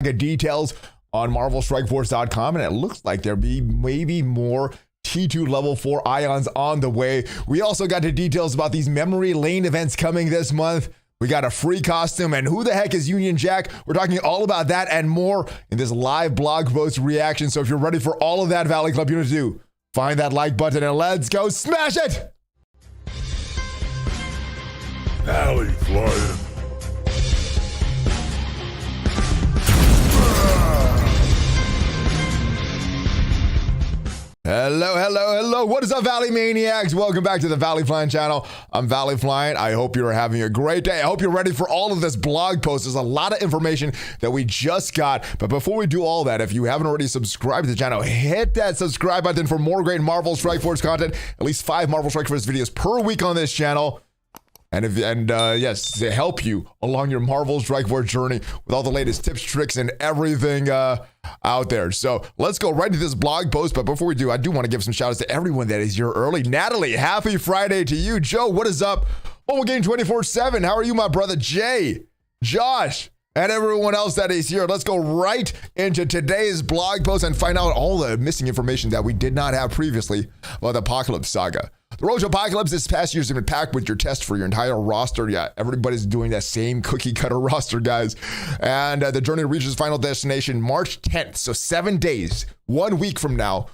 details on MarvelStrikeForce.com, and it looks like there'll be maybe more T2 level 4 ions on the way. We also got the details about these memory lane events coming this month. We got a free costume, and who the heck is Union Jack? We're talking all about that and more in this live blog post reaction. So if you're ready for all of that, Valley Club, you know what to do. Find that like button and let's go smash it! ValleyFlyin. Hello. What is up, Valley Maniacs? Welcome back to the ValleyFlyin channel. I'm ValleyFlyin. I hope you're having a great day. I hope you're ready for all of this blog post. There's a lot of information that we just got. But before we do all that, if you haven't already subscribed to the channel, hit that subscribe button for more great Marvel Strike Force content. At least 5 Marvel Strike Force videos per week on this channel. Yes, to help you along your Marvel Strike Force journey with all the latest tips, tricks, and everything out there. So let's go right into this blog post. But before we do, I do want to give some shout outs to everyone that is here early. Natalie, happy Friday to you. Joe, what is up? Mobile Game 24/7. How are you, my brother? Jay, Josh, and everyone else that is here. Let's go right into today's blog post and find out all the missing information that we did not have previously about the Apocalypse Saga. The Road to Apocalypse this past year has been packed with your test for your entire roster. Yeah, everybody's doing that same cookie cutter roster, guys. And the journey reaches final destination March 10th. So 7 days, 1 week from now,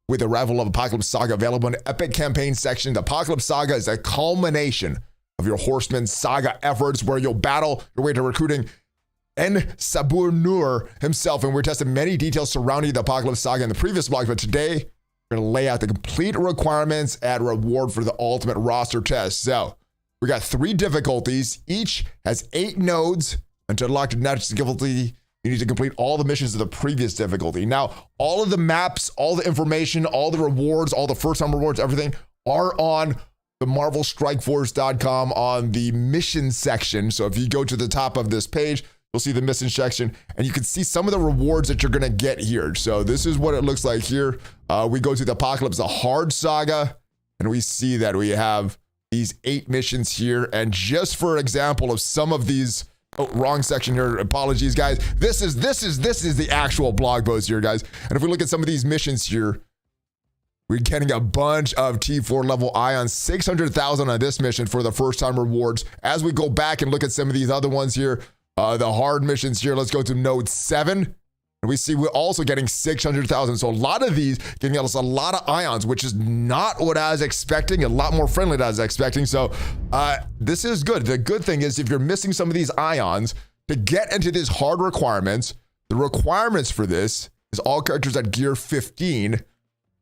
with the arrival of Apocalypse Saga available in the Epic Campaign section. The Apocalypse Saga is a culmination of your Horseman Saga efforts where you'll battle your way to recruiting En Sabur Nur himself. And we're testing many details surrounding the Apocalypse Saga in the previous blog, but today, we're going to lay out the complete requirements and reward for the ultimate roster test. So we got 3 difficulties. Each has 8 nodes. And to unlock the next difficulty, you need to complete all the missions of the previous difficulty. Now, all of the maps, all the information, all the rewards, all the first-time rewards, everything are on the MarvelStrikeForce.com on the mission section. So if you go to the top of this page, you'll see the mission section, and you can see some of the rewards that you're going to get here. So this is what it looks like here. We go to the Apocalypse, the Hard Saga, and we see that we have these 8 missions here. And just for example of some of these, wrong section here. Apologies, guys. This is the actual blog post here, guys. And if we look at some of these missions here, we're getting a bunch of T4 level ions, 600,000 on this mission for the first time rewards. As we go back and look at some of these other ones here, the hard missions here, let's go to node 7. And we see we're also getting 600,000. So a lot of these giving us a lot of ions, which is not what I was expecting, a lot more friendly than I was expecting. So this is good. The good thing is if you're missing some of these ions, to get into these hard requirements, the requirements for this is all characters at gear 15.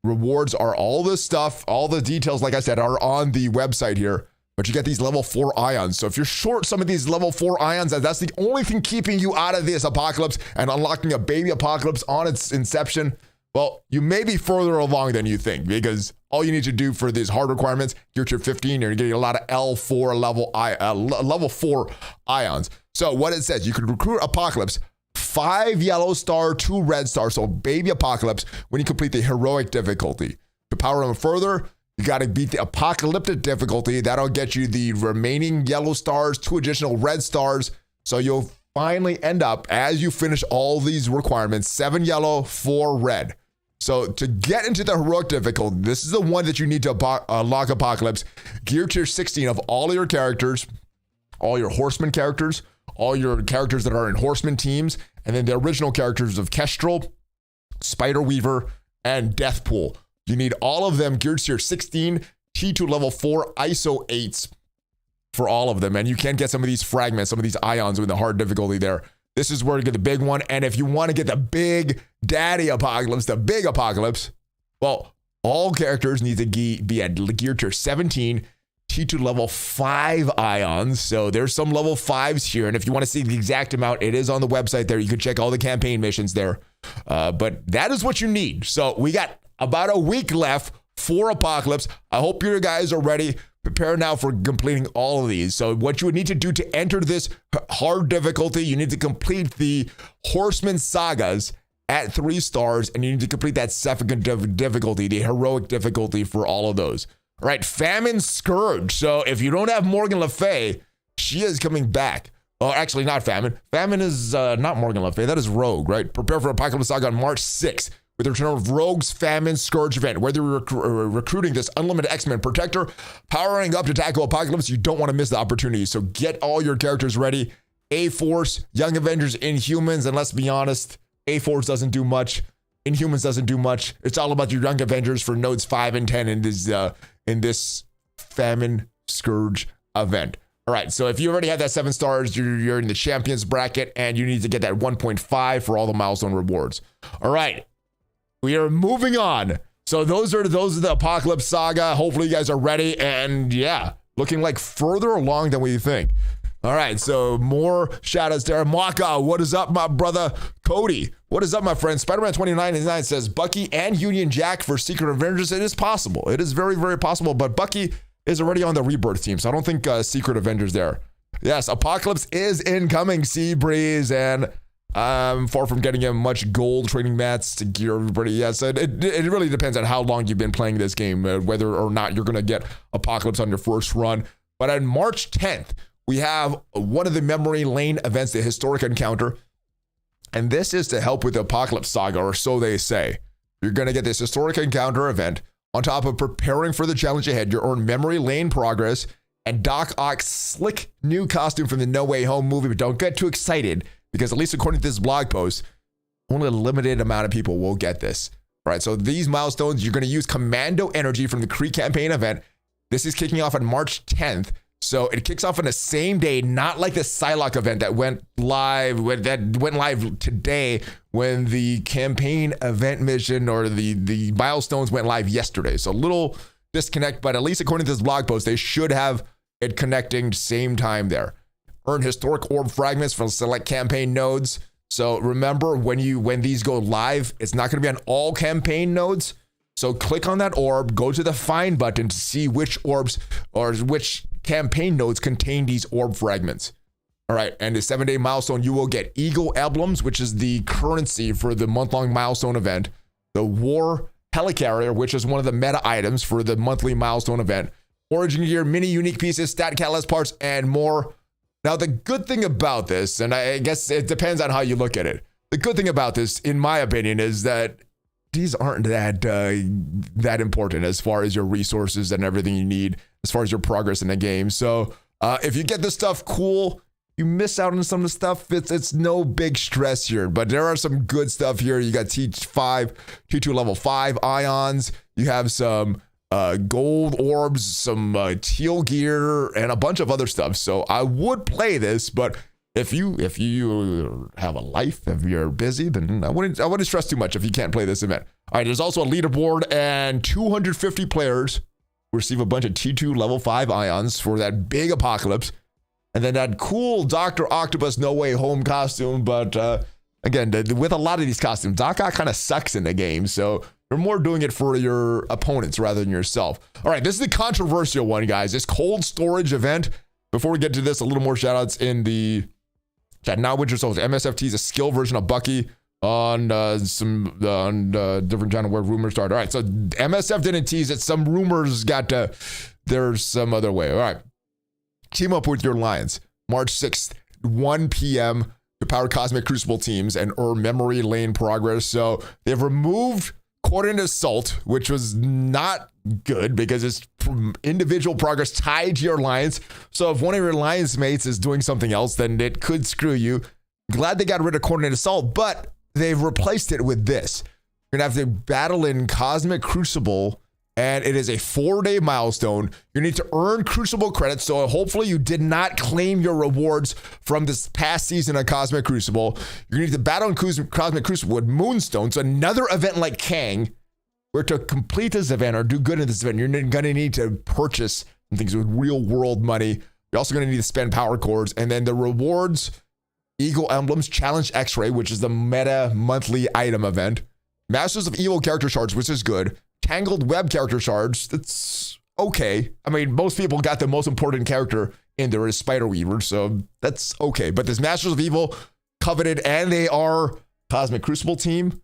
Rewards are all this stuff, all the details, like I said, are on the website here. But you get these level 4 ions. So if you're short some of these level 4 ions, that's the only thing keeping you out of this apocalypse and unlocking a baby apocalypse on its inception, well, you may be further along than you think, because all you need to do for these hard requirements, gear to 15, you're getting a lot of L4 level 4 ions. So what it says, you could recruit Apocalypse, 5 yellow star, 2 red star, so baby apocalypse when you complete the heroic difficulty. To power them further, you got to beat the apocalyptic difficulty. That'll get you the remaining yellow stars, 2 additional red stars. So you'll finally end up, as you finish all these requirements, 7 yellow, 4 red. So to get into the heroic difficulty, this is the one that you need to unlock Apocalypse. Gear tier 16 of all your characters, all your horseman characters, all your characters that are in horseman teams, and then the original characters of Kestrel, Spider Weaver, and Deathpool. You need all of them geared tier 16, T2 level 4 ISO 8s for all of them. And you can get some of these fragments, some of these ions with the hard difficulty there. This is where you get the big one. And if you want to get the big daddy apocalypse, the big apocalypse, well, all characters need to be at gear tier 17, T2 level 5 ions. So there's some level 5s here. And if you want to see the exact amount, it is on the website there. You can check all the campaign missions there. But that is what you need. So we got about a week left for Apocalypse. I hope you guys are ready. Prepare now for completing all of these. So what you would need to do to enter this hard difficulty, you need to complete the Horseman Sagas at 3 stars, and you need to complete that second difficulty, the heroic difficulty for all of those. All right, Famine Scourge. So if you don't have Morgan Le Fay, she is coming back. Oh, actually, not Famine. Famine is not Morgan Le Fay. That is Rogue, right? Prepare for Apocalypse Saga on March 6th with the return of Rogue's Famine Scourge event. Whether you're recruiting this unlimited X-Men protector, powering up to tackle Apocalypse, you don't want to miss the opportunity. So get all your characters ready. A-Force, Young Avengers, Inhumans, and let's be honest, A-Force doesn't do much. Inhumans doesn't do much. It's all about your Young Avengers for nodes 5 and 10 in this Famine Scourge event. All right, so if you already have that 7 stars, you're in the champions bracket, and you need to get that 1.5 for all the milestone rewards. All right, we are moving on. So those are the Apocalypse Saga. Hopefully you guys are ready, and yeah, looking like further along than we think. All right, so more shout-outs there. Maka, what is up, my brother? Cody, what is up, my friend? Spider-Man 2099 says, Bucky and Union Jack for Secret Avengers. It is possible. It is very, very possible, but Bucky is already on the Rebirth team, so I don't think Secret Avengers there. Yes, Apocalypse is incoming, Seabreeze, and I'm far from getting him much gold training mats to gear everybody. Yes, it really depends on how long you've been playing this game, whether or not you're going to get Apocalypse on your first run. But on March 10th, we have one of the memory lane events, the Historic Encounter, and this is to help with the Apocalypse Saga, or so they say. You're going to get this Historic Encounter event. On top of preparing for the challenge ahead, you earn memory lane progress and Doc Ock's slick new costume from the No Way Home movie. But don't get too excited, because at least according to this blog post, only a limited amount of people will get this. All right, so these milestones, you're going to use Commando Energy from the Kree campaign event. This is kicking off on March 10th. So it kicks off on the same day, not like the Psylocke event that went live today when the campaign event mission or the milestones went live yesterday. So a little disconnect, but at least according to this blog post, they should have it connecting same time there. Earn historic orb fragments from select campaign nodes. So remember, when these go live, it's not going to be on all campaign nodes. So click on that orb, go to the find button to see which orbs or which campaign nodes contain these orb fragments. All right, and the 7-day milestone, you will get Eagle Emblems, which is the currency for the month-long milestone event. The War Helicarrier, which is one of the meta items for the monthly milestone event. Origin Gear, mini unique pieces, stat catalyst parts, and more. Now, the good thing about this, and I guess it depends on how you look at it. The good thing about this, in my opinion, is that these aren't that important as far as your resources and everything you need, as far as your progress in the game. So if you get this stuff, cool. You miss out on some of the stuff, it's no big stress here. But there are some good stuff here. You got T2 level 5 ions. You have some gold orbs, some teal gear, and a bunch of other stuff. So I would play this, but if you have a life, if you're busy, then I wouldn't stress too much if you can't play this event. All right, there's also a leaderboard, and 250 players receive a bunch of T2 level 5 ions for that big apocalypse. And then that cool Dr. Octopus No Way Home costume. But again, with a lot of these costumes, Doc Ock kind of sucks in the game. So you're more doing it for your opponents rather than yourself. All right, this is the controversial one, guys. This cold storage event. Before we get to this, a little more shout outs in the chat. Now Winter Soldier. MSFT is a skill version of Bucky on different channel where rumors start. All right, so MSF didn't tease it. Some rumors got there's some other way. All right. Team up with your Lions. March 6th, 1 p.m. to power Cosmic Crucible teams and earn memory lane progress. So they've removed Coordinated Assault, which was not good because it's individual progress tied to your Lions. So if one of your Lions mates is doing something else, then it could screw you. Glad they got rid of Coordinated Assault, but they've replaced it with this. You're going to have to battle in Cosmic Crucible, and it is a 4-day milestone. You need to earn Crucible credits, so hopefully you did not claim your rewards from this past season of Cosmic Crucible. You need to battle in Cosmic Crucible with Moonstone, so another event like Kang, where to complete this event or do good in this event, you're going to need to purchase some things with real-world money. You're also going to need to spend power cores, and then the rewards, Eagle Emblems, Challenge X-Ray, which is the meta monthly item event, Masters of Evil character shards, which is good, Tangled Web character shards, that's okay. I mean, most people got the most important character in there is Spider-Weaver, so that's okay. But this Masters of Evil, coveted, and they are Cosmic Crucible team.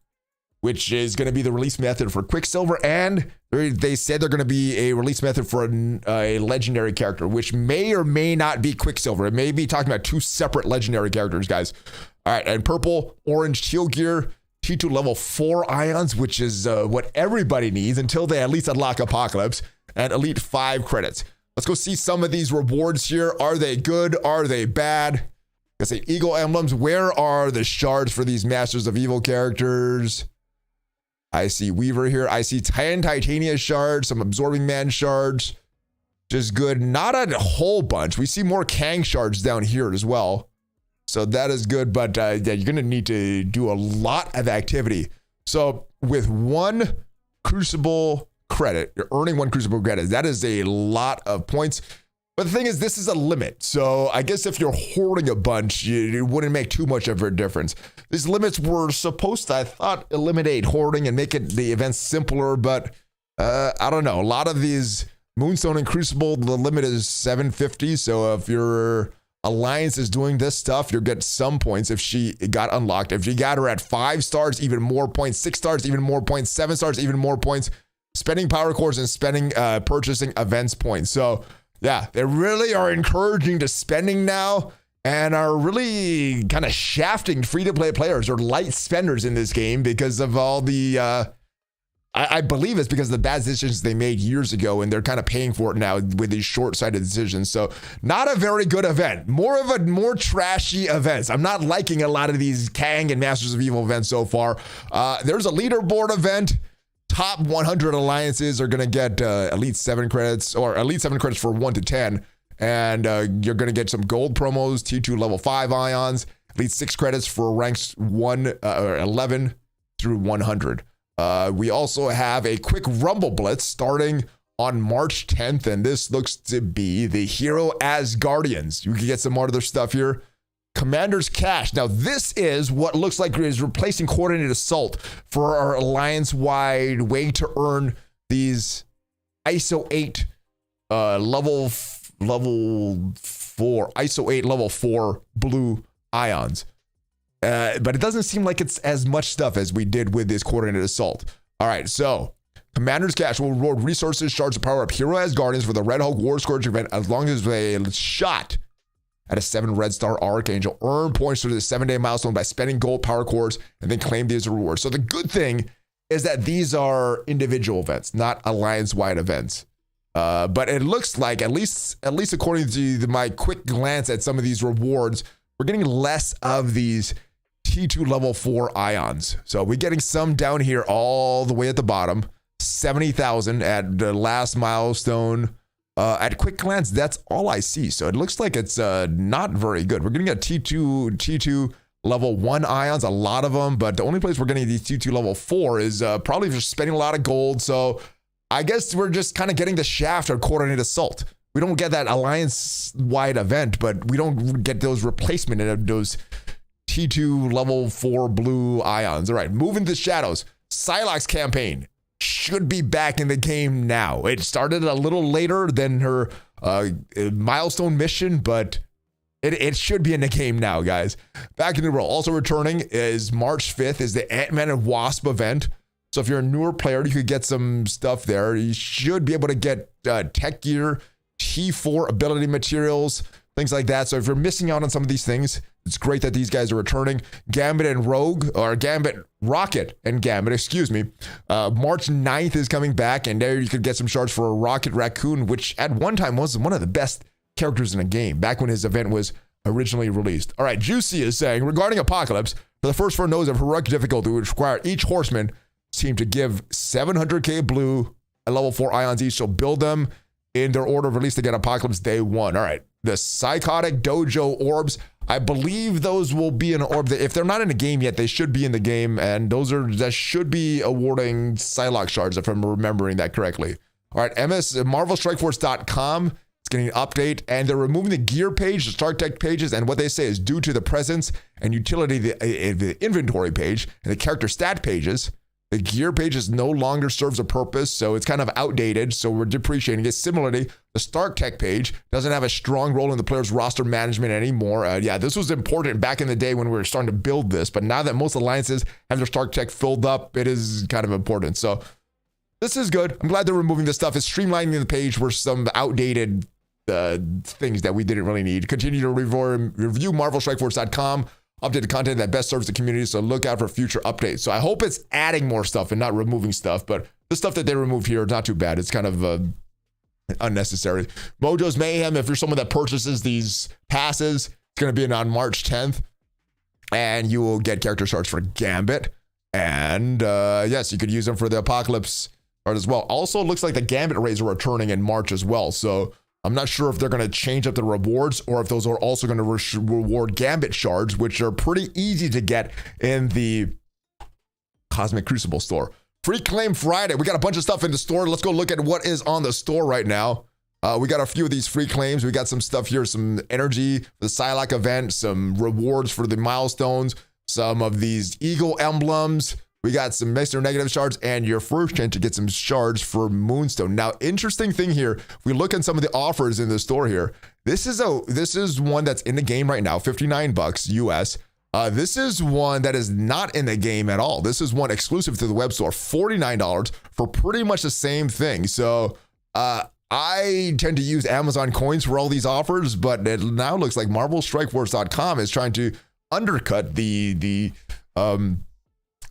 which is going to be the release method for Quicksilver, and they said they're going to be a release method for a legendary character, which may or may not be Quicksilver. It may be talking about 2 separate legendary characters, guys. All right, and purple, orange, teal gear, T2 level 4 ions, which is what everybody needs until they at least unlock Apocalypse, and elite 5 credits. Let's go see some of these rewards here. Are they good? Are they bad? I say Eagle emblems. Where are the shards for these Masters of Evil characters? I see Weaver here. I see 10 Titania shards, some Absorbing Man shards. Just good. Not a whole bunch. We see more Kang shards down here as well. So that is good, but yeah, you're going to need to do a lot of activity. So with 1 Crucible credit, you're earning 1 Crucible credit. That is a lot of points. But the thing is, this is a limit. So I guess if you're hoarding a bunch, it wouldn't make too much of a difference. These limits were supposed to, I thought, eliminate hoarding and make the events simpler. But I don't know. A lot of these Moonstone and Crucible, the limit is 750. So if your Alliance is doing this stuff, you'll get some points if she got unlocked. If you got her at 5 stars, even more points. 6 stars, even more points. 7 stars, even more points. Spending power cores and spending purchasing events points. So yeah, they really are encouraging to spending now and are really kind of shafting free-to-play players or light spenders in this game because of all the, I believe it's because of the bad decisions they made years ago, and they're kind of paying for it now with these short-sighted decisions. So not a very good event. More trashy events. I'm not liking a lot of these Kang and Masters of Evil events so far. There's a leaderboard event. Top 100 alliances are going to get elite 7 credits, or elite 7 credits for 1 to 10. And you're going to get some gold promos, T2 level 5 ions, elite 6 credits for ranks 11 through 100. We also have a quick Rumble Blitz starting on March 10th. And this looks to be the Hero Asgardians. You can get some more of their stuff here. Commander's Cash. Now, this is what looks like it is replacing Coordinated Assault for our alliance-wide way to earn these ISO 8 level 4 ISO 8 level 4 blue ions. But it doesn't seem like it's as much stuff as we did with this Coordinated Assault. All right, so Commander's Cash will reward resources, shards to power up Hero Asgardians for the Red Hulk War Scourge event as long as they shot at a 7 Red Star Archangel. Earn points through the 7-day milestone by spending gold power cores and then claim these rewards. So the good thing is that these are individual events, not alliance-wide events. But it looks like, at least according to my quick glance at some of these rewards, we're getting less of these T2 level 4 ions. So we're getting some down here all the way at the bottom. 70,000 at the last milestone. At quick glance, that's all I see. So it looks like it's not very good. We're getting a T2 level 1 ions, a lot of them, but the only place we're getting these T2 level 4 is probably just spending a lot of gold. So I guess we're just kind of getting the shaft or Coordinated Assault. We don't get that alliance-wide event, but we don't get those replacement of those T2 level 4 blue ions. All right, moving to shadows. Psylocke's campaign should be back in the game now. It started a little later than her milestone mission, but it should be in the game now, guys. Back in the role. Also returning is March 5th is the Ant-Man and Wasp event. So if you're a newer player, you could get some stuff there. You should be able to get tech gear, T4 ability materials, things like that. So if you're missing out on some of these things, it's great that these guys are returning. Gambit and Rocket and Gambit, excuse me. March 9th is coming back, and there you could get some shards for a Rocket Raccoon, which at one time was one of the best characters in the game, back when his event was originally released. All right, Juicy is saying, regarding Apocalypse, for the first 4 nodes of heroic difficulty, which require each horseman team to give 700k blue and level 4 ions each, so build them in their order of release to get Apocalypse Day 1. All right, the Psychotic Dojo orbs, I believe those will be in an orb. If they're not in the game yet, they should be in the game, and that should be awarding Psylocke shards, if I'm remembering that correctly. All right, MarvelStrikeForce.com is getting an update, and they're removing the gear page, the Stark Tech pages, and what they say is due to the presence and utility of the inventory page and the character stat pages. The gear page is no longer serves a purpose, so it's kind of outdated, so we're depreciating it. Similarly, the Stark Tech page doesn't have a strong role in the player's roster management anymore. Yeah, this was important back in the day when we were starting to build this, but now that most alliances have their Stark Tech filled up, it is kind of important. So this is good. I'm glad they're removing this stuff. It's streamlining the page where some outdated things that we didn't really need. Continue to review MarvelStrikeForce.com. Updated content that best serves the community, so look out for future updates. So I hope it's adding more stuff and not removing stuff, but the stuff that they remove here is not too bad. It's kind of unnecessary. Mojo's Mayhem, if you're someone that purchases these passes, it's going to be on March 10th, and you will get character shards for Gambit. And yes, you could use them for the Apocalypse card as well. Also, it looks like the Gambit raids are returning in March as well, so I'm not sure if they're going to change up the rewards or if those are also going to reward Gambit shards, which are pretty easy to get in the Cosmic Crucible store. Free Claim Friday. We got a bunch of stuff in the store. Let's go look at what is on the store right now. We got a few of these free claims. We got some stuff here, some energy for the Psylocke event, some rewards for the milestones, some of these Eagle emblems. We got some Mr. Negative shards and your first chance to get some shards for Moonstone. Now, interesting thing here, if we look at some of the offers in the store here, this is one that's in the game right now, $59 US. This is one that is not in the game at all. This is one exclusive to the web store, $49 for pretty much the same thing. So I tend to use Amazon coins for all these offers, but it now looks like MarvelStrikeForce.com is trying to undercut the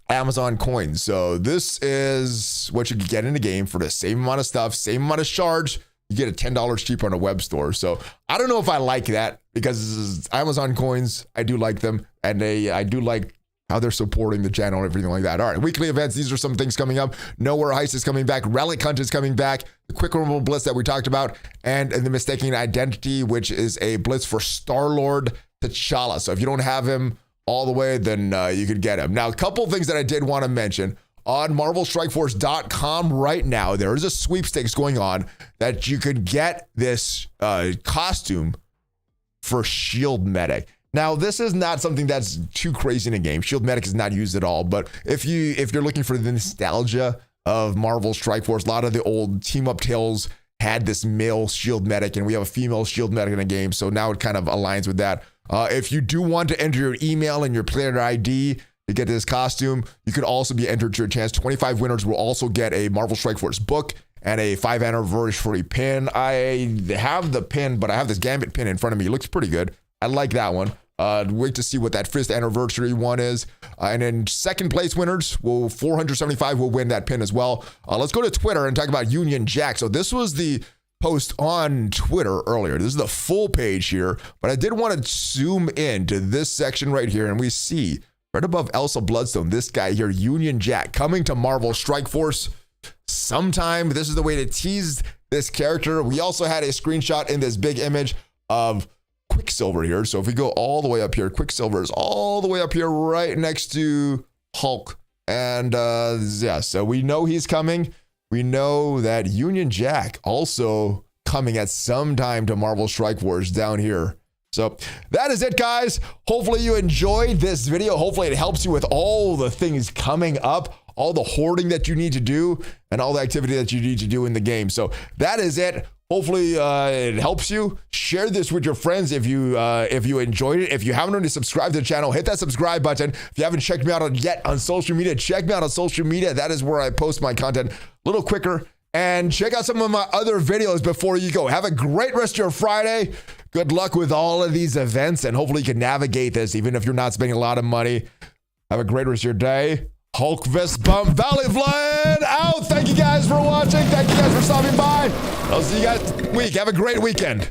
Amazon coins. So this is what you can get in the game for the same amount of stuff, same amount of shards. You get it $10 cheaper on a web store. So I don't know if I like that because Amazon coins, I do like them. And I do like how they're supporting the channel and everything like that. All right, weekly events. These are some things coming up. Nowhere Heist is coming back. Relic Hunt is coming back. The Quick Removal Blitz that we talked about. And the Mistaking Identity, which is a blitz for Star-Lord T'Challa. So if you don't have him all the way, then you could get him. Now, a couple things that I did want to mention. On MarvelStrikeForce.com right now, there is a sweepstakes going on that you could get this costume for Shield Medic. Now, this is not something that's too crazy in a game. Shield Medic is not used at all, but if you're looking for the nostalgia of Marvel Strike Force, a lot of the old team-up tales had this male Shield Medic, and we have a female Shield Medic in the game, so now it kind of aligns with that. If you do want to enter your email and your player ID to get this costume, you could also be entered to your chance. 25 winners will also get a Marvel Strike Force book and a 5th anniversary pin. I have the pin, but I have this Gambit pin in front of me. It looks pretty good. I like that one. Wait to see what that 5th anniversary one is. And then second place winners, 475 will win that pin as well. Let's go to Twitter and talk about Union Jack. So this was the post on Twitter earlier. This is the full page here, but I did want to zoom in to this section right here, and we see right above Elsa Bloodstone, this guy here, Union Jack, coming to Marvel Strike Force sometime. This is the way to tease this character. We also had a screenshot in this big image of Quicksilver here. So if we go all the way up here, Quicksilver is all the way up here right next to Hulk. And yeah, so we know he's coming. We know that Union Jack also coming at some time to Marvel Strike Force down here. So that is it, guys. Hopefully you enjoyed this video. Hopefully it helps you with all the things coming up, all the hoarding that you need to do, and all the activity that you need to do in the game. So that is it. Hopefully it helps you. Share this with your friends if you enjoyed it. If you haven't already subscribed to the channel, hit that subscribe button. If you haven't checked me out yet on social media, check me out on social media. That is where I post my content a little quicker. And check out some of my other videos before you go. Have a great rest of your Friday. Good luck with all of these events, and hopefully you can navigate this even if you're not spending a lot of money. Have a great rest of your day. Hulk Fist Bump ValleyFlyin out. Thank you guys for watching. Thank you guys for stopping by. I'll see you guys next week. Have a great weekend.